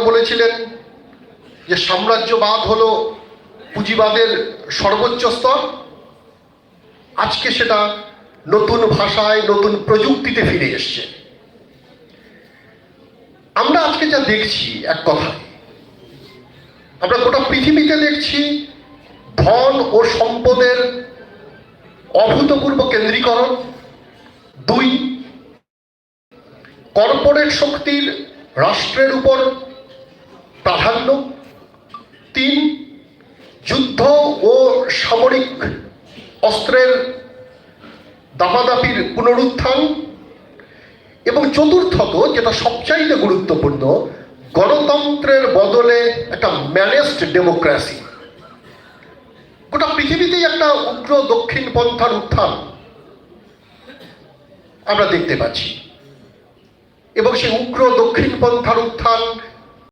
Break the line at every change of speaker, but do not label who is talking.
যারা বলেছিলেন যে সাম্রাজ্যবাদ হলো পুঁজিবাদের সর্বোচ্চ স্তর, আজকে সেটা নতুন ভাষায় নতুন প্রযুক্তিতে ফিরে এসছে। আমরা আজকে যা দেখছি, এক কথায় আমরা গোটা পৃথিবীতে দেখছি ধন ও সম্পদের অভূতপূর্ব কেন্দ্রীকরণ, 2 কর্পোরেট শক্তির রাষ্ট্রের উপর প্রাধান্য, 3 যুদ্ধ ও সামরিক অস্ত্রের দাপাদাপির পুনরুত্থান, এবং চতুর্থত যেটা সবচাইতে গুরুত্বপূর্ণ, গণতন্ত্রের বদলে একটা ম্যানেজড ডেমোক্রেসি। গোটা পৃথিবীতেই একটা উগ্র দক্ষিণ পন্থার উত্থান আমরা দেখতে পাচ্ছি, এবং সেই উগ্র দক্ষিণ পন্থার উত্থান